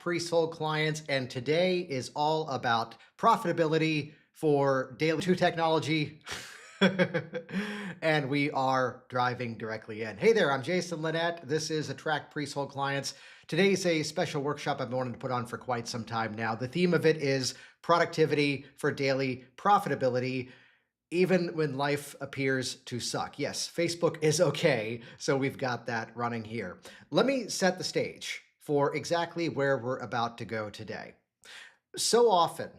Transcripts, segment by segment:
pre-sold clients, and today is all about profitability for daily to technology. And we are driving directly in. Hey there, I'm Jason Linett. This is Attract Pre-Sold Clients. Today's a special workshop I've been wanting to put on for quite some time now. The theme of it is productivity for daily profitability, even when life appears to suck. Yes, Facebook is okay, so we've got that running here. Let me set the stage for exactly where we're about to go today. So often,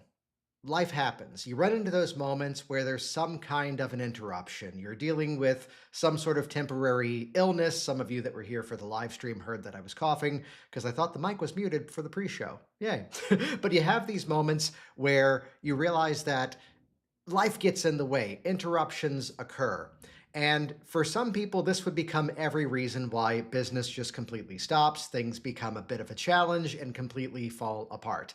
life happens. You run into those moments where there's some kind of an interruption. You're dealing with some sort of temporary illness. Some of you that were here for the live stream heard that I was coughing because I thought the mic was muted for the pre-show. Yay. But you have these moments where you realize that life gets in the way, interruptions occur. And for some people, this would become every reason why business just completely stops, things become a bit of a challenge and completely fall apart.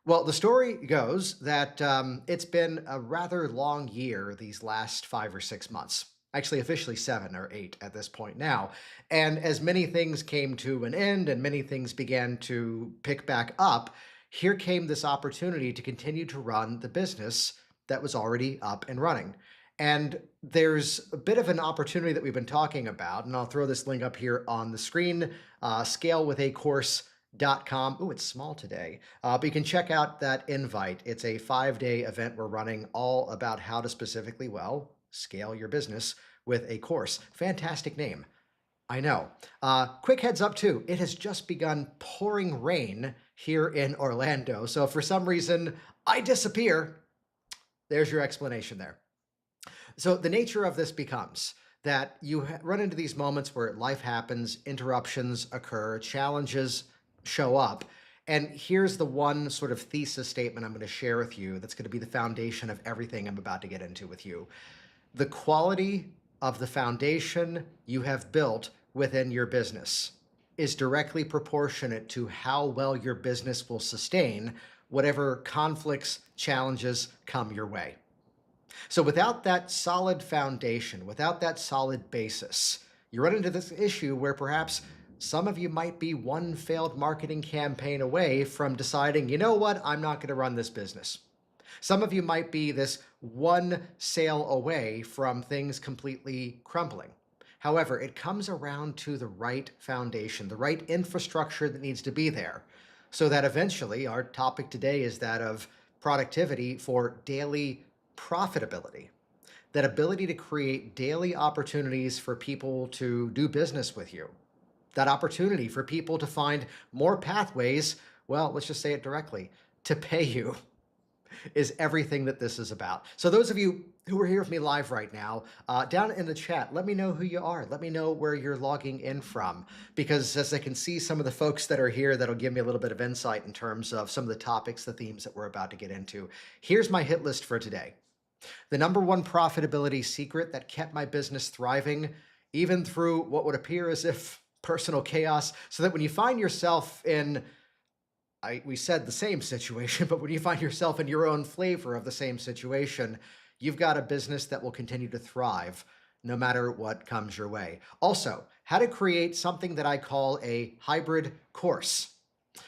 Well, the story goes that it's been a rather long year these last 5 or 6 months. Actually, officially 7 or 8 at this point now. And as many things came to an end and many things began to pick back up, here came this opportunity to continue to run the business that was already up and running. And there's a bit of an opportunity that we've been talking about, and I'll throw this link up here on the screen, scalewithacourse.com. Oh, it's small today, but you can check out that invite. It's a 5-day event we're running all about how to specifically, well, scale your business with a course. Fantastic name. I know. Quick heads up too, it has just begun pouring rain here in Orlando. So if for some reason I disappear, there's your explanation there. So the nature of this becomes that you run into these moments where life happens, interruptions occur, challenges show up. And here's the one sort of thesis statement I'm going to share with you that's going to be the foundation of everything I'm about to get into with you. The quality of the foundation you have built within your business is directly proportionate to how well your business will sustain whatever conflicts, challenges come your way. So without that solid foundation, without that solid basis, you run into this issue where perhaps some of you might be one failed marketing campaign away from deciding, you know what, I'm not going to run this business. Some of you might be this one sale away from things completely crumbling. However, it comes around to the right foundation, the right infrastructure that needs to be there, so that eventually our topic today is that of productivity for daily profitability. That ability to create daily opportunities for people to do business with you. That opportunity for people to find more pathways, well, let's just say it directly, to pay you is everything that this is about. So those of you who are here with me live right now, down in the chat, let me know who you are. Let me know where you're logging in from, because as I can see some of the folks that are here, that'll give me a little bit of insight in terms of some of the topics, the themes that we're about to get into. Here's my hit list for today. The number one profitability secret that kept my business thriving, even through what would appear as if personal chaos, so that when you find yourself in we said the same situation, but when you find yourself in your own flavor of the same situation, you've got a business that will continue to thrive no matter what comes your way. Also, how to create something that I call a hybrid course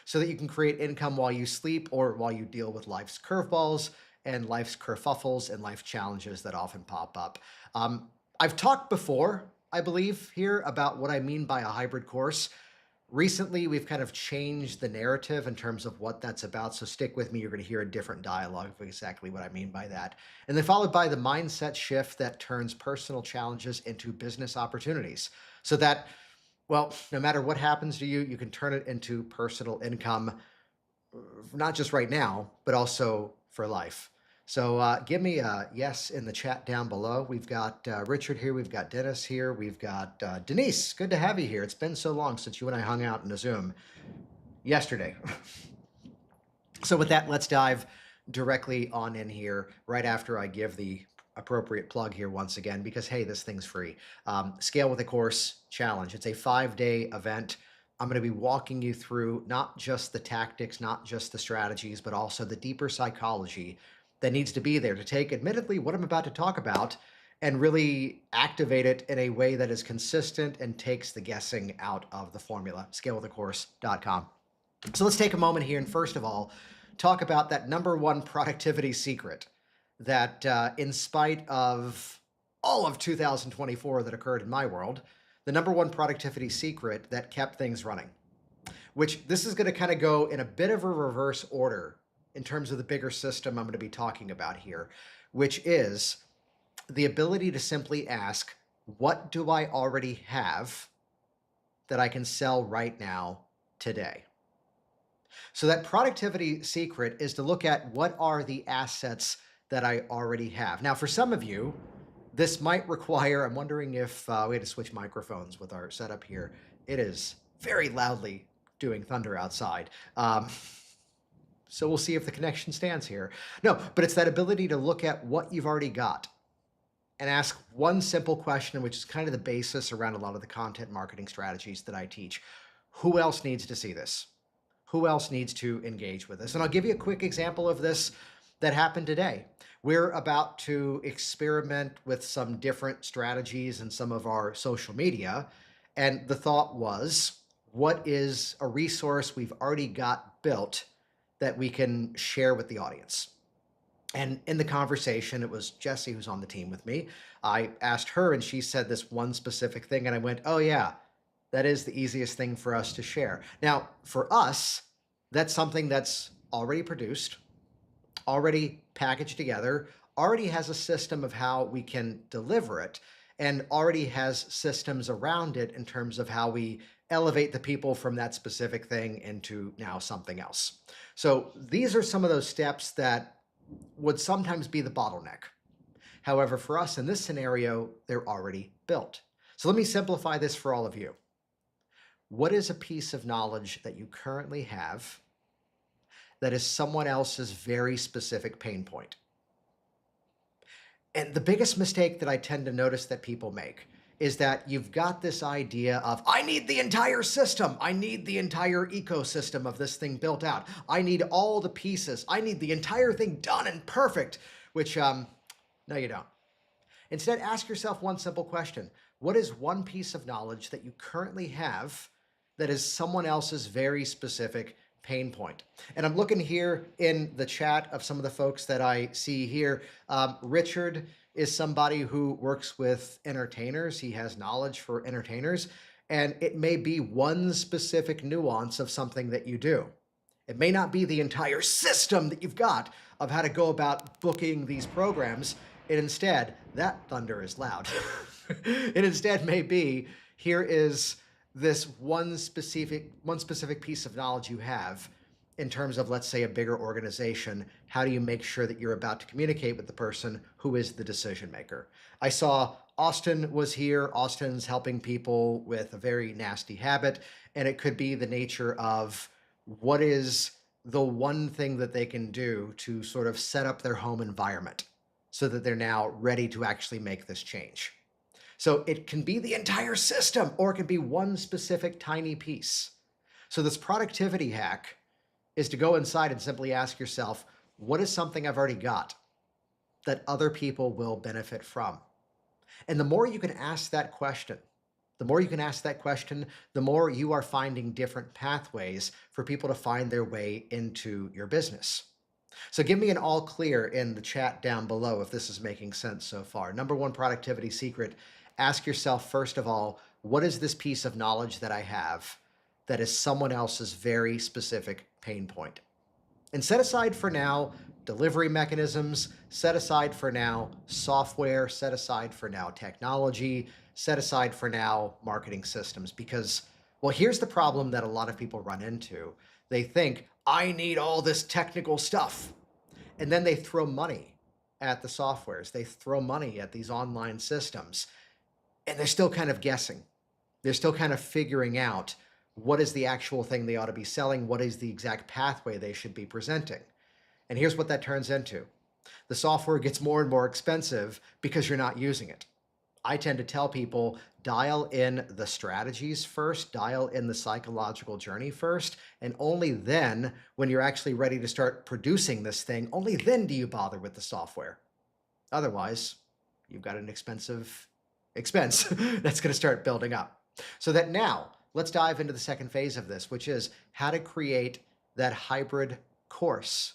so that you can create income while you sleep or while you deal with life's curveballs and life's kerfuffles and life challenges that often pop up. I've talked before, I believe, here about what I mean by a hybrid course. Recently, we've kind of changed the narrative in terms of what that's about, so stick with me. You're going to hear a different dialogue of exactly what I mean by that. And then followed by the mindset shift that turns personal challenges into business opportunities so that, well, no matter what happens to you, you can turn it into personal income, not just right now, but also for life. So give me a yes in the chat down below. We've got Richard here. We've got Dennis here. We've got Denise. Good to have you here. It's been so long since you and I hung out in a Zoom yesterday. So with that, let's dive directly on in here right after I give the appropriate plug here once again, because, hey, this thing's free. Scale with a Course Challenge. It's a 5-day event. I'm going to be walking you through not just the tactics, not just the strategies, but also the deeper psychology that needs to be there to take, admittedly, what I'm about to talk about and really activate it in a way that is consistent and takes the guessing out of the formula. Scalewithacourse.com. So let's take a moment here and first of all, talk about that number one productivity secret that, in spite of all of 2024 that occurred in my world, the number one productivity secret that kept things running, which this is going to kind of go in a bit of a reverse order in terms of the bigger system I'm going to be talking about here, which is the ability to simply ask, what do I already have that I can sell right now today? So that productivity secret is to look at what are the assets that I already have. Now, for some of you, this might require, I'm wondering if we had to switch microphones with our setup here. It is very loudly doing thunder outside. So we'll see if the connection stands here. No, but it's that ability to look at what you've already got and ask one simple question, which is kind of the basis around a lot of the content marketing strategies that I teach. Who else needs to see this? Who else needs to engage with this? And I'll give you a quick example of this that happened today. We're about to experiment with some different strategies in some of our social media. And the thought was, what is a resource we've already got built that we can share with the audience? And in the conversation, it was Jessie who's on the team with me. I asked her, and she said this one specific thing. And I went, oh, yeah, that is the easiest thing for us to share. Now, for us, that's something that's already produced, already packaged together, already has a system of how we can deliver it, and already has systems around it in terms of how we elevate the people from that specific thing into now something else. So these are some of those steps that would sometimes be the bottleneck. However, for us in this scenario, they're already built. So let me simplify this for all of you. What is a piece of knowledge that you currently have that is someone else's very specific pain point? And the biggest mistake that I tend to notice that people make is that you've got this idea of, I need the entire system. I need the entire ecosystem of this thing built out. I need all the pieces. I need the entire thing done and perfect, which, no, you don't. Instead, ask yourself one simple question. What is one piece of knowledge that you currently have that is someone else's very specific pain point? And I'm looking here in the chat of some of the folks that I see here. Richard is somebody who works with entertainers. He has knowledge for entertainers, and it may be one specific nuance of something that you do. It may not be the entire system that you've got of how to go about booking these programs. It instead, that thunder is loud. It instead may be, here is this one specific piece of knowledge you have in terms of, let's say, a bigger organization. How do you make sure that you're about to communicate with the person who is the decision maker? I saw Austin was here. Austin's helping people with a very nasty habit, and it could be the nature of what is the one thing that they can do to sort of set up their home environment so that they're now ready to actually make this change. So it can be the entire system, or it can be one specific tiny piece. So this productivity hack is to go inside and simply ask yourself, what is something I've already got that other people will benefit from? And the more you can ask that question, the more you are finding different pathways for people to find their way into your business. So give me an all clear in the chat down below if this is making sense so far. Number one productivity secret, ask yourself, first of all, what is this piece of knowledge that I have that is someone else's very specific pain point? And set aside for now delivery mechanisms, set aside for now software, set aside for now technology, set aside for now marketing systems. Because, well, here's the problem that a lot of people run into. They think, I need all this technical stuff. And then they throw money at the softwares. They throw money at these online systems. And they're still kind of guessing. They're still kind of figuring out what is the actual thing they ought to be selling, what is the exact pathway they should be presenting. And here's what that turns into. The software gets more and more expensive because you're not using it. I tend to tell people, dial in the strategies first, dial in the psychological journey first, and only then, when you're actually ready to start producing this thing, only then do you bother with the software. Otherwise, you've got an expensive expense that's going to start building up. So that now, let's dive into the second phase of this, which is how to create that hybrid course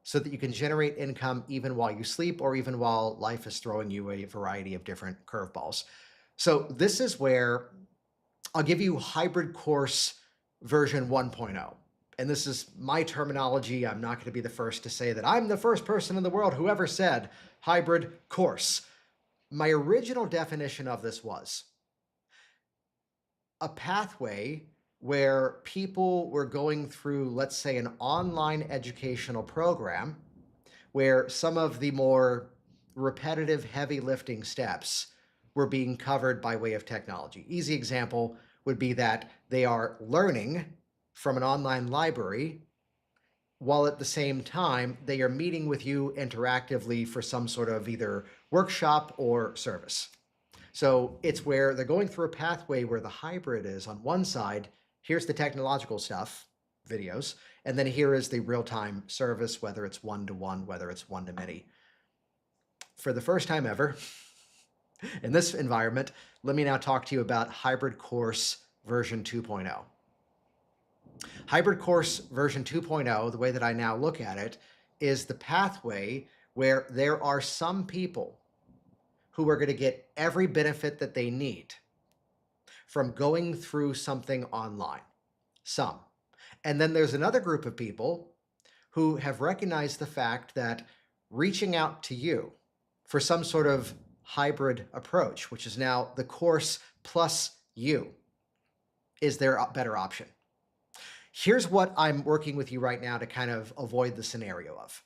so that you can generate income even while you sleep or even while life is throwing you a variety of different curveballs. So this is where I'll give you hybrid course version 1.0. And this is my terminology. I'm not going to be the first to say that I'm the first person in the world who ever said hybrid course. My original definition of this was a pathway where people were going through, let's say, an online educational program where some of the more repetitive, heavy lifting steps were being covered by way of technology. Easy example would be that they are learning from an online library while at the same time they are meeting with you interactively for some sort of either workshop or service. So it's where they're going through a pathway where the hybrid is on one side, here's the technological stuff, videos, and then here is the real-time service, whether it's one-to-one, whether it's one-to-many. For the first time ever, in this environment, let me now talk to you about hybrid course version 2.0. Hybrid course version 2.0, the way that I now look at it, is the pathway where there are some people who are going to get every benefit that they need from going through something online. Some. And then there's another group of people who have recognized the fact that reaching out to you for some sort of hybrid approach, which is now the course plus you, is their better option. Here's what I'm working with you right now to kind of avoid the scenario of,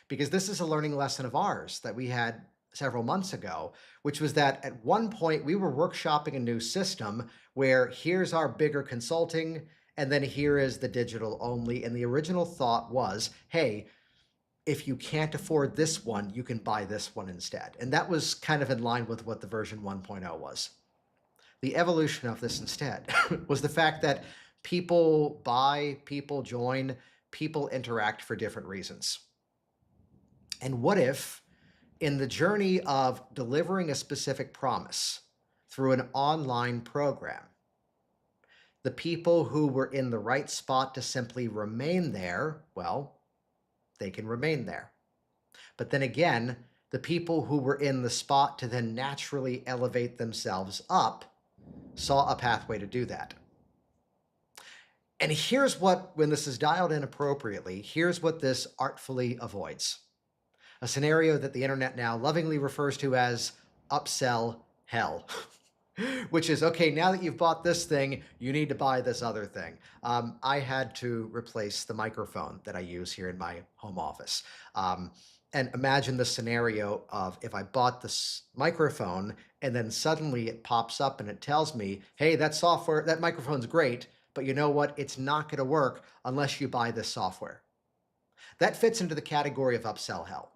because this is a learning lesson of ours that we had several months ago, which was that at one point we were workshopping a new system where here's our bigger consulting, and then here is the digital only. And the original thought was, hey, if you can't afford this one, you can buy this one instead. And that was kind of in line with what the version 1.0 was. The evolution of this instead was the fact that people buy, people join, people interact for different reasons. And what if, in the journey of delivering a specific promise through an online program, the people who were in the right spot to simply remain there, well, they can remain there. But then again, the people who were in the spot to then naturally elevate themselves up saw a pathway to do that. And here's what, when this is dialed in appropriately, here's what this artfully avoids. A scenario that the internet now lovingly refers to as upsell hell, which is, okay, now that you've bought this thing, you need to buy this other thing. I had to replace the microphone that I use here in my home office. And imagine the scenario of if I bought this microphone and then suddenly it pops up and it tells me, hey, that software, that microphone's great, but you know what? It's not going to work unless you buy this software. That fits into the category of upsell hell,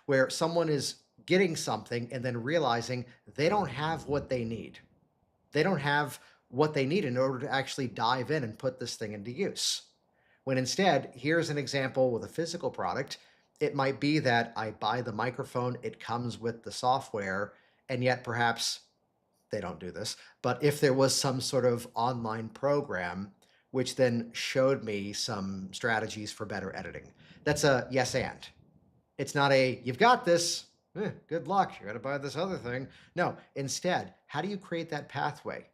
where someone is getting something and then realizing they don't have what they need. They don't have what they need in order to actually dive in and put this thing into use. When instead, here's an example with a physical product. It might be that I buy the microphone, it comes with the software, and yet perhaps they don't do this, but if there was some sort of online program which then showed me some strategies for better editing. That's a yes and. It's not a, you've got this, good luck, you're gonna buy this other thing. No, instead, how do you create that pathway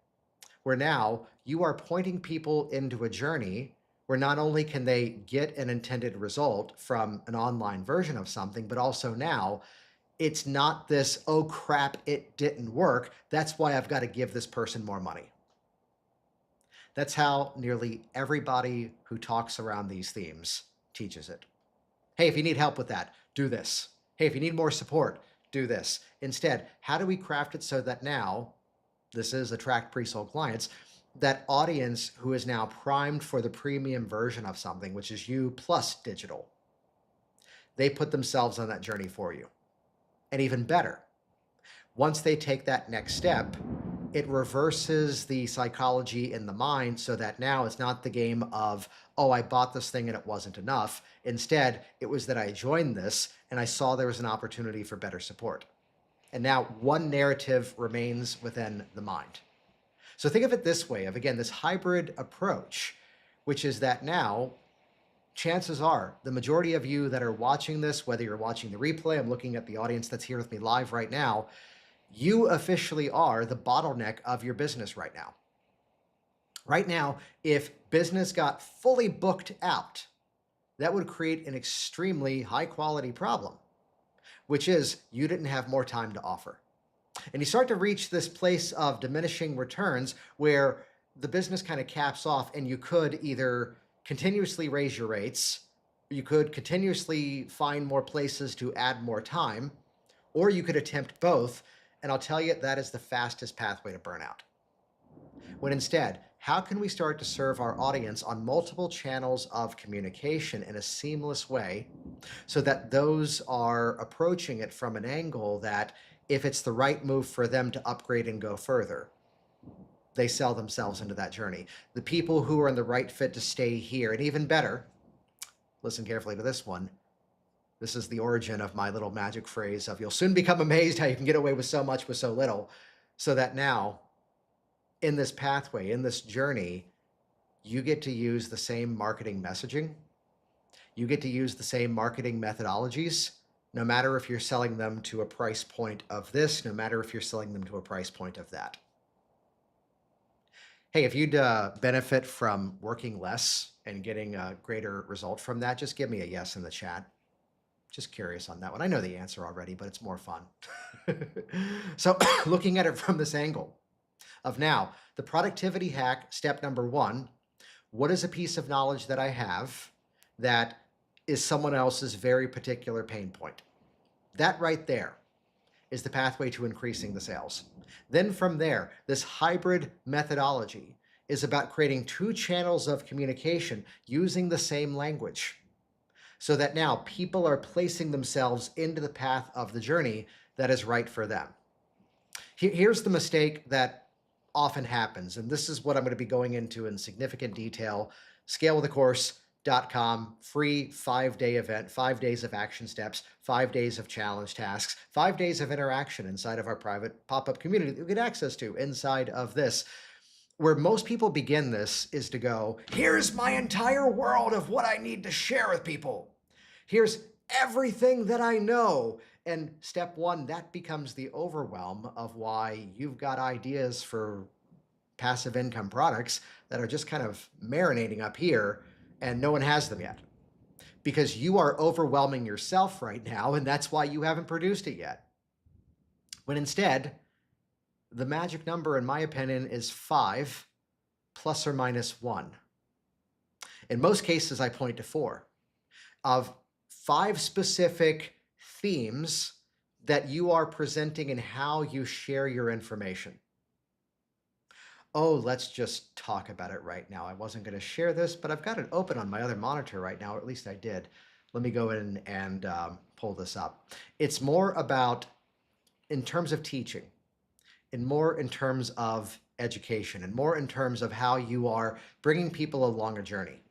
where now you are pointing people into a journey where not only can they get an intended result from an online version of something, but also now it's not this, oh crap, it didn't work. That's why I've got to give this person more money. That's how nearly everybody who talks around these themes teaches it. Hey, if you need help with that, do this. Hey, if you need more support, do this. Instead, how do we craft it so that now, this is attract pre-sold clients, that audience who is now primed for the premium version of something, which is you plus digital, they put themselves on that journey for you. And even better, once they take that next step, it reverses the psychology in the mind so that now it's not the game of, oh, I bought this thing and it wasn't enough. Instead, it was that I joined this and I saw there was an opportunity for better support. And now one narrative remains within the mind. So think of it this way, of again, this hybrid approach, which is that now chances are the majority of you that are watching this, whether you're watching the replay, I'm looking at the audience that's here with me live right now, you officially are the bottleneck of your business right now. Right now, if business got fully booked out, that would create an extremely high quality problem, which is you didn't have more time to offer. And you start to reach this place of diminishing returns where the business kind of caps off, and you could either continuously raise your rates, you could continuously find more places to add more time, or you could attempt both. And I'll tell you, that is the fastest pathway to burnout. When instead, how can we start to serve our audience on multiple channels of communication in a seamless way so that those are approaching it from an angle that if it's the right move for them to upgrade and go further, they sell themselves into that journey. The people who are in the right fit to stay here, and even better, listen carefully to this one. This is the origin of my little magic phrase of you'll soon become amazed how you can get away with so much with so little, so that now in this pathway, in this journey, you get to use the same marketing messaging. You get to use the same marketing methodologies, no matter if you're selling them to a price point of this, no matter if you're selling them to a price point of that. Hey, if you'd benefit from working less and getting a greater result from that, just give me a yes in the chat. Just curious on that one. I know the answer already, but it's more fun. So looking at it from this angle of now, the productivity hack, step number one, what is a piece of knowledge that I have that is someone else's very particular pain point? That right there is the pathway to increasing the sales. Then from there, this hybrid methodology is about creating two channels of communication using the same language so that now people are placing themselves into the path of the journey that is right for them. Here's the mistake that often happens, and this is what I'm going to be going into in significant detail. Scalewithacourse.com, free 5-day event, 5 days of action steps, 5 days of challenge tasks, 5 days of interaction inside of our private pop-up community that you get access to inside of this. Where most people begin this is to go, here's my entire world of what I need to share with people. Here's everything that I know. And step one, that becomes the overwhelm of why you've got ideas for passive income products that are just kind of marinating up here and no one has them yet. Because you are overwhelming yourself right now, and that's why you haven't produced it yet. When instead, the magic number, in my opinion, is 5 plus or minus 1. In most cases, I point to 4 of 5 specific themes that you are presenting in how you share your information. Oh, let's just talk about it right now. I wasn't going to share this, but I've got it open on my other monitor right now, or at least I did. Let me go in and pull this up. It's more about, in terms of teaching, and more in terms of education, and more in terms of how you are bringing people along a journey.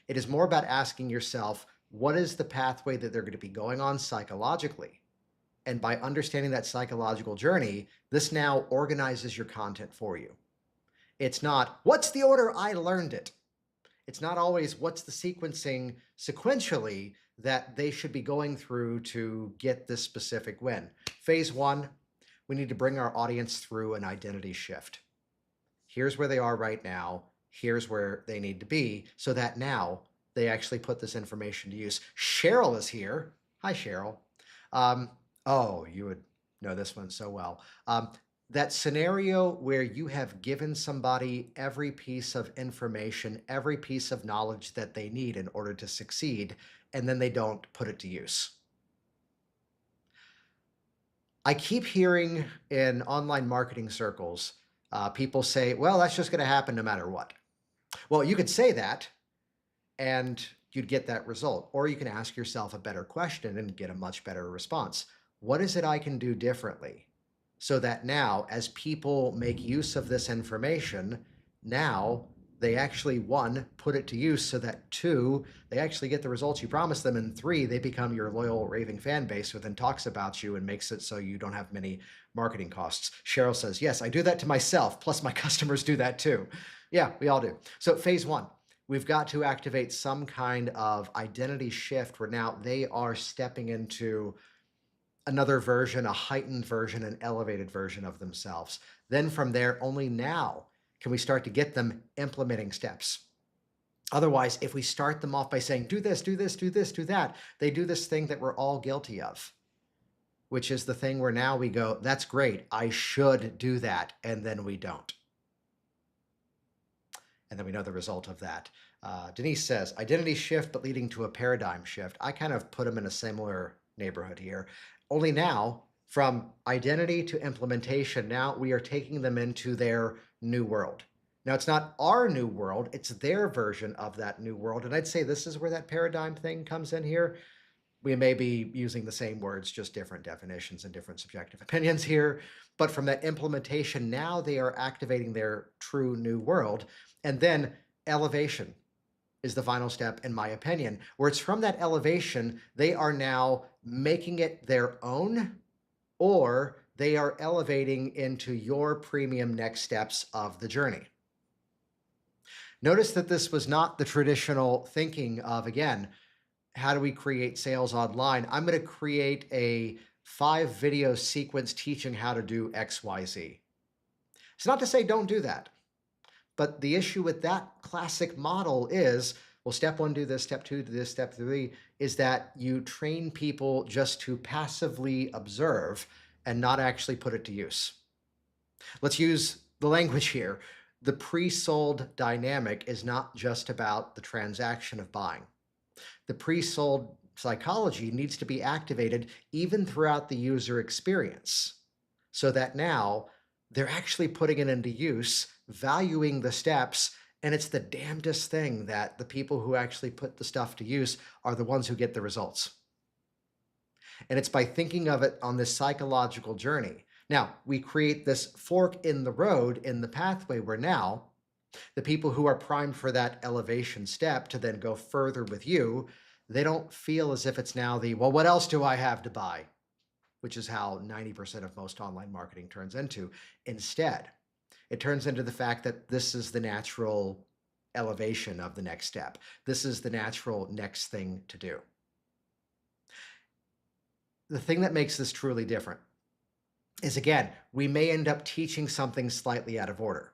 It is more about asking yourself, what is the pathway that they're going to be going on psychologically? And by understanding that psychological journey, this now organizes your content for you. It's not, what's the order I learned it? It's not always, what's the sequencing sequentially that they should be going through to get this specific win. Phase 1, we need to bring our audience through an identity shift. Here's where they are right now. Here's where they need to be, so that now they actually put this information to use. Cheryl is here. Hi, Cheryl. Oh, you would know this one so well. That scenario where you have given somebody every piece of information, every piece of knowledge that they need in order to succeed, and then they don't put it to use. I keep hearing in online marketing circles, people say, well, that's just going to happen no matter what. Well, you could say that and you'd get that result. Or you can ask yourself a better question and get a much better response. What is it I can do differently so that now, as people make use of this information, now they actually, one, put it to use so that two, they actually get the results you promised them, and three, they become your loyal raving fan base who then talks about you and makes it so you don't have many marketing costs. Cheryl says, yes, I do that to myself, plus my customers do that too. Yeah, we all do. So phase one, we've got to activate some kind of identity shift where now they are stepping into another version, a heightened version, an elevated version of themselves. Then from there, only now can we start to get them implementing steps. Otherwise, if we start them off by saying, do this, do this, do this, do that, they do this thing that we're all guilty of, which is the thing where now we go, that's great, I should do that, and then we don't. And then we know the result of that. Denise says, identity shift, but leading to a paradigm shift. I kind of put them in a similar neighborhood here. Only now, from identity to implementation, now we are taking them into their new world. Now, it's not our new world, it's their version of that new world. And I'd say this is where that paradigm thing comes in here. We may be using the same words, just different definitions and different subjective opinions here. But from that implementation, now they are activating their true new world. And then elevation is the final step, in my opinion, where it's from that elevation, they are now making it their own, or they are elevating into your premium next steps of the journey. Notice that this was not the traditional thinking of, again, how do we create sales online? I'm going to create a 5-video sequence teaching how to do XYZ. It's not to say don't do that. But the issue with that classic model is, well, step 1, do this, step 2, do this, step 3, is that you train people just to passively observe and not actually put it to use. Let's use the language here. The pre-sold dynamic is not just about the transaction of buying. The pre-sold psychology needs to be activated even throughout the user experience so that now they're actually putting it into use, valuing the steps, and it's the damnedest thing that the people who actually put the stuff to use are the ones who get the results. And it's by thinking of it on this psychological journey. Now, we create this fork in the road in the pathway where now the people who are primed for that elevation step to then go further with you, they don't feel as if it's now the, well, what else do I have to buy? Which is how 90% of most online marketing turns into. Instead, it turns into the fact that this is the natural elevation of the next step. This is the natural next thing to do. The thing that makes this truly different is, again, we may end up teaching something slightly out of order.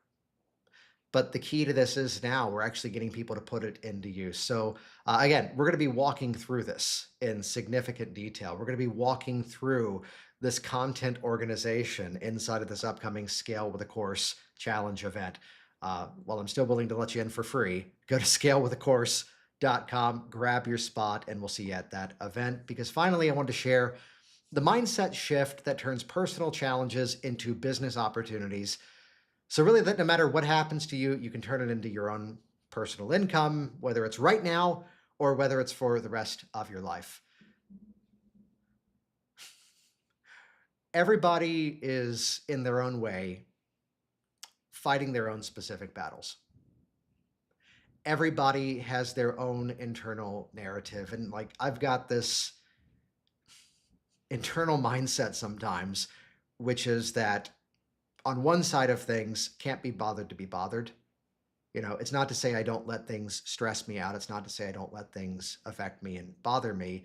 But the key to this is now we're actually getting people to put it into use. So again, we're going to be walking through this in significant detail. We're going to be walking through this content organization inside of this upcoming Scale with a Course challenge event. While I'm still willing to let you in for free, go to scalewithacourse.com, grab your spot, and we'll see you at that event. Because finally, I wanted to share the mindset shift that turns personal challenges into business opportunities. So really, that no matter what happens to you, you can turn it into your own personal income, whether it's right now or whether it's for the rest of your life. Everybody is, in their own way, fighting their own specific battles. Everybody has their own internal narrative. And like, I've got this internal mindset sometimes, which is that on one side of things, can't be bothered to be bothered. You know, it's not to say I don't let things stress me out. It's not to say I don't let things affect me and bother me.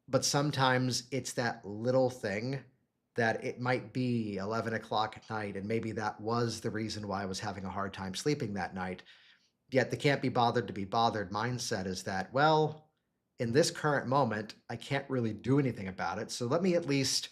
But sometimes it's that little thing that it might be 11 o'clock at night, and maybe that was the reason why I was having a hard time sleeping that night. Yet the can't be bothered to be bothered mindset is that, well, in this current moment, I can't really do anything about it. So let me at least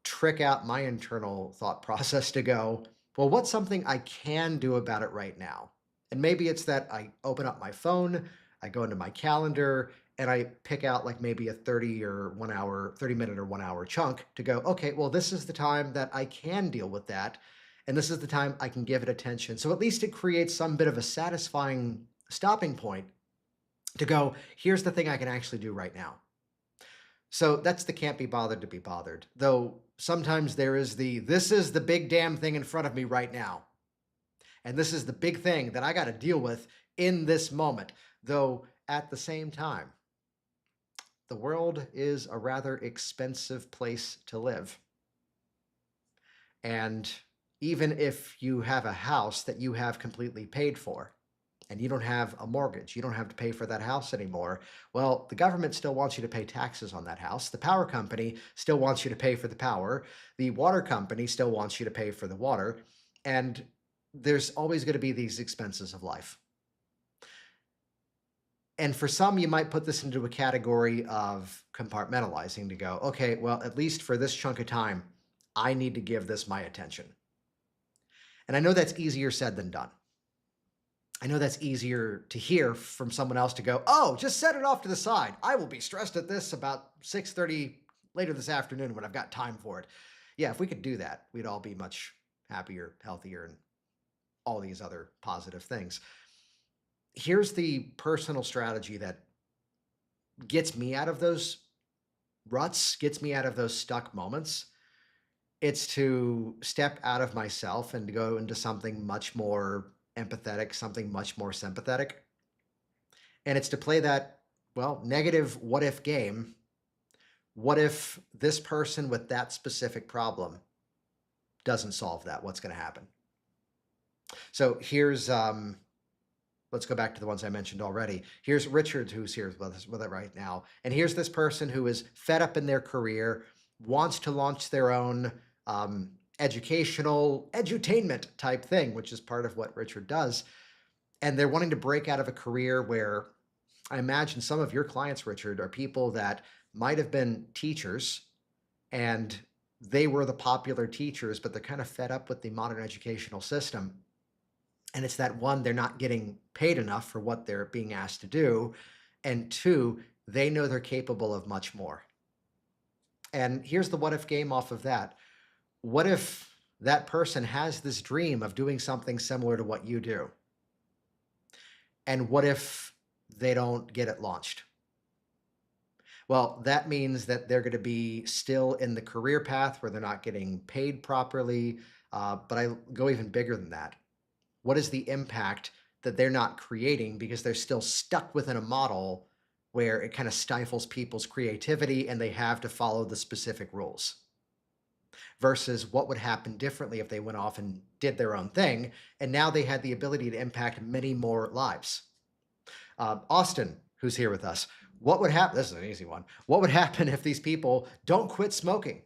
trick out my internal thought process to go, well, what's something I can do about it right now? And maybe it's that I open up my phone, I go into my calendar, and I pick out like maybe a 30 minute or 1 hour chunk to go, okay, well, this is the time that I can deal with that. And this is the time I can give it attention. So at least it creates some bit of a satisfying stopping point to go, here's the thing I can actually do right now. So that's the can't be bothered to be bothered. Though sometimes there is the, this is the big damn thing in front of me right now. And this is the big thing that I got to deal with in this moment. Though at the same time, the world is a rather expensive place to live. And even if you have a house that you have completely paid for, and you don't have a mortgage, you don't have to pay for that house anymore. Well, the government still wants you to pay taxes on that house. The power company still wants you to pay for the power. The water company still wants you to pay for the water. And there's always going to be these expenses of life. And for some, you might put this into a category of compartmentalizing to go, okay, well, at least for this chunk of time, I need to give this my attention. And I know that's easier said than done. I know that's easier to hear from someone else to go, oh, just set it off to the side. I will be stressed at this about 6:30 later this afternoon when I've got time for it. Yeah, if we could do that, we'd all be much happier, healthier, and all these other positive things. Here's the personal strategy that gets me out of those ruts, gets me out of those stuck moments. It's to step out of myself and to go into something much more empathetic, something much more sympathetic. And it's to play that, well, negative what if game. What if this person with that specific problem doesn't solve that? What's going to happen? So here's, let's go back to the ones I mentioned already. Here's Richard, who's here with it right now. And here's this person who is fed up in their career, wants to launch their own educational edutainment type thing, which is part of what Richard does. And they're wanting to break out of a career where I imagine some of your clients, Richard, are people that might have been teachers and they were the popular teachers, but they're kind of fed up with the modern educational system. And it's that one, they're not getting paid enough for what they're being asked to do. And two, they know they're capable of much more. And here's the what if game off of that. What if that person has this dream of doing something similar to what you do? And what if they don't get it launched? Well, that means that they're going to be still in the career path where they're not getting paid properly. But I go even bigger than that. What is the impact that they're not creating because they're still stuck within a model where it kind of stifles people's creativity and they have to follow the specific rules? Versus what would happen differently if they went off and did their own thing, and now they had the ability to impact many more lives. Austin, who's here with us, what would happen? This is an easy one. What would happen if these people don't quit smoking?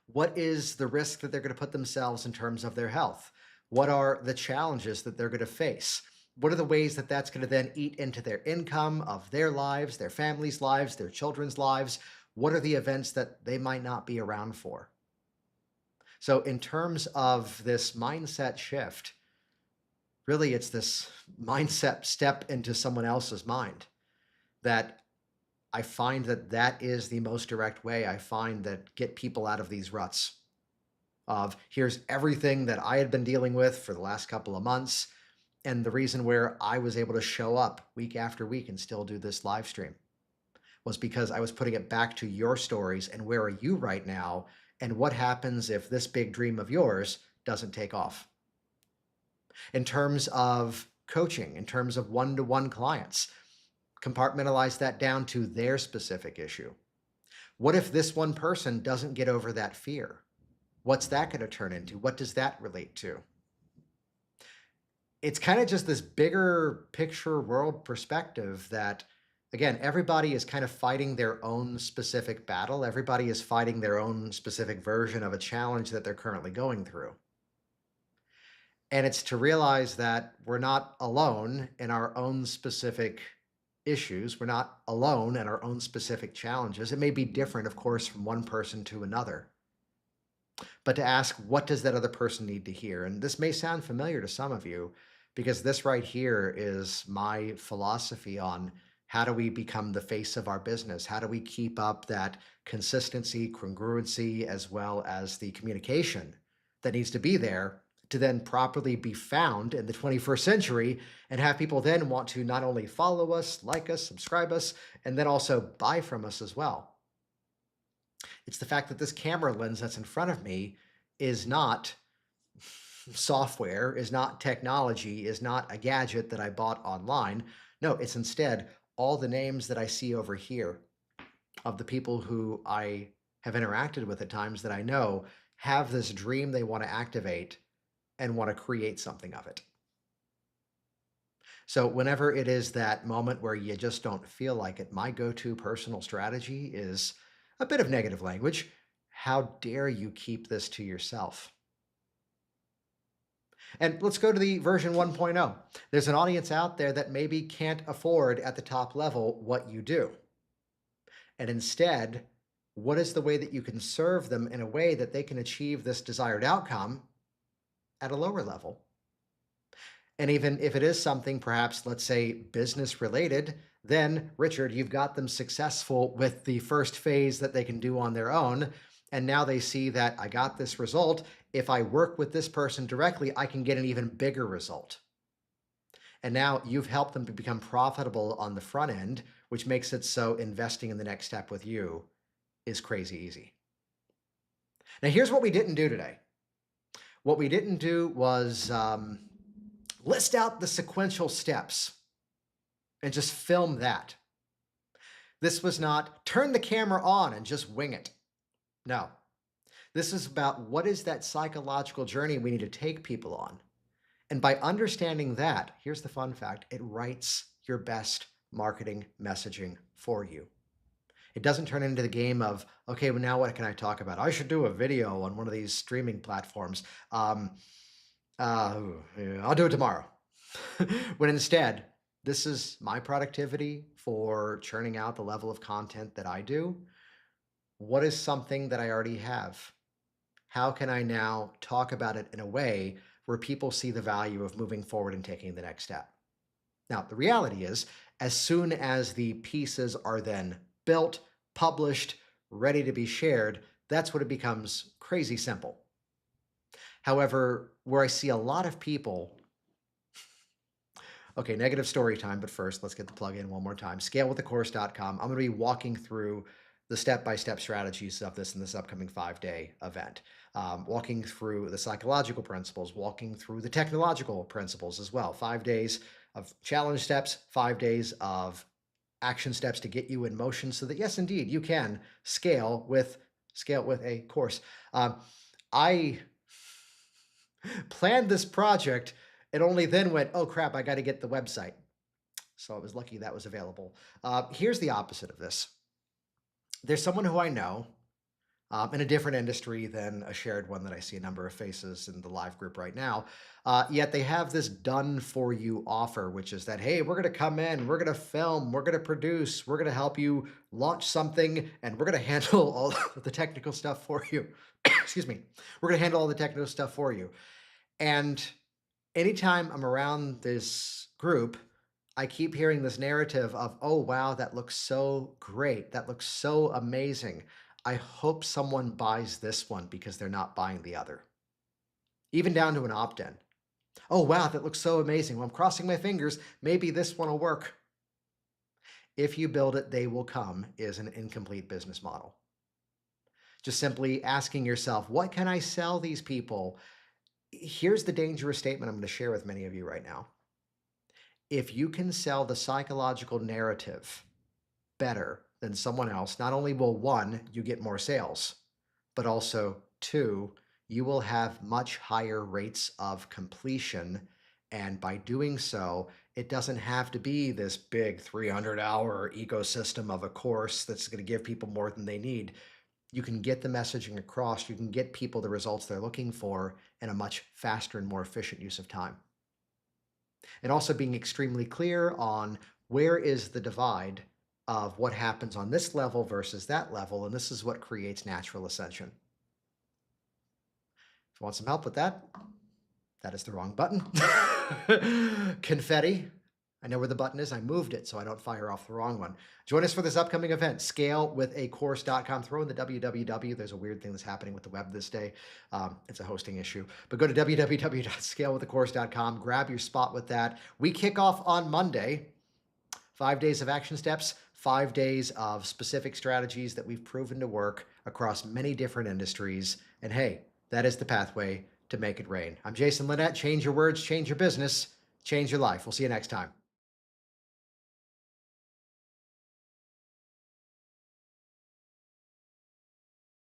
What is the risk that they're going to put themselves in terms of their health? What are the challenges that they're going to face? What are the ways that that's going to then eat into their income of their lives, their families' lives, their children's lives? What are the events that they might not be around for? So in terms of this mindset shift, really it's this mindset step into someone else's mind that I find that is the most direct way I find that get people out of these ruts of here's everything that I had been dealing with for the last couple of months. And the reason where I was able to show up week after week and still do this live stream was because I was putting it back to your stories and where are you right now? And what happens if this big dream of yours doesn't take off? In terms of coaching, in terms of one-to-one clients, compartmentalize that down to their specific issue. What if this one person doesn't get over that fear? What's that going to turn into? What does that relate to? It's kind of just this bigger picture world perspective that, again, everybody is kind of fighting their own specific battle. Everybody is fighting their own specific version of a challenge that they're currently going through. And it's to realize that we're not alone in our own specific issues. We're not alone in our own specific challenges. It may be different, of course, from one person to another. But to ask, what does that other person need to hear? And this may sound familiar to some of you, because this right here is my philosophy on how do we become the face of our business? How do we keep up that consistency, congruency, as well as the communication that needs to be there to then properly be found in the 21st century and have people then want to not only follow us, like us, subscribe us, and then also buy from us as well. It's the fact that this camera lens that's in front of me is not software, is not technology, is not a gadget that I bought online. No, it's instead all the names that I see over here of the people who I have interacted with at times that I know have this dream they want to activate and want to create something of it. So, whenever it is that moment where you just don't feel like it, my go to personal strategy is a bit of negative language. How dare you keep this to yourself? And let's go to the version 1.0. There's an audience out there that maybe can't afford at the top level what you do. And instead, what is the way that you can serve them in a way that they can achieve this desired outcome at a lower level? And even if it is something perhaps, let's say, business related, then Richard, you've got them successful with the first phase that they can do on their own. And now they see that I got this result. If I work with this person directly, I can get an even bigger result. And now you've helped them to become profitable on the front end, which makes it so investing in the next step with you is crazy easy. Now, here's what we didn't do today. What we didn't do was list out the sequential steps and just film that. This was not turn the camera on and just wing it. No, this is about what is that psychological journey we need to take people on. And by understanding that, here's the fun fact, it writes your best marketing messaging for you. It doesn't turn into the game of, okay, well, now what can I talk about? I should do a video on one of these streaming platforms. I'll do it tomorrow. When instead, this is my productivity for churning out the level of content that I do. What is something that I already have? How can I now talk about it in a way where people see the value of moving forward and taking the next step? Now, the reality is, as soon as the pieces are then built, published, ready to be shared, that's when it becomes crazy simple. However, where I see a lot of people, okay, negative story time, but first, let's get the plug in one more time. Scalewiththecourse.com. I'm going to be walking through the step-by-step strategies of this in this upcoming 5-day event, walking through the psychological principles, walking through the technological principles as well. 5 days of challenge steps, 5 days of action steps to get you in motion so that, yes, indeed, you can scale with a course. I planned this project and only then went, oh crap, I got to get the website. So I was lucky that was available. Here's the opposite of this. There's someone who I know in a different industry than a shared one that I see a number of faces in the live group right now. Yet they have this done for you offer, which is that, hey, we're going to come in, we're going to film, we're going to produce, we're going to help you launch something, and we're going to handle all the technical stuff for you. Excuse me. We're going to handle all the technical stuff for you. And anytime I'm around this group, I keep hearing this narrative of, oh, wow, that looks so great. That looks so amazing. I hope someone buys this one because they're not buying the other. Even down to an opt-in. Oh, wow, that looks so amazing. Well, I'm crossing my fingers. Maybe this one will work. If you build it, they will come is an incomplete business model. Just simply asking yourself, what can I sell these people? Here's the dangerous statement I'm going to share with many of you right now. If you can sell the psychological narrative better than someone else, not only will, one, you get more sales, but also, two, you will have much higher rates of completion. And by doing so, it doesn't have to be this big 300-hour ecosystem of a course that's going to give people more than they need. You can get the messaging across. You can get people the results they're looking for in a much faster and more efficient use of time. And also being extremely clear on where is the divide of what happens on this level versus that level, and this is what creates natural ascension. If you want some help with that, that is the wrong button. Confetti. I know where the button is. I moved it so I don't fire off the wrong one. Join us for this upcoming event, scalewithacourse.com. Throw in the www. There's a weird thing that's happening with the web this day. It's a hosting issue. But go to www.scalewithacourse.com. Grab your spot with that. We kick off on Monday. 5 days of action steps, 5 days of specific strategies that we've proven to work across many different industries. And hey, that is the pathway to make it rain. I'm Jason Linett. Change your words, change your business, change your life. We'll see you next time.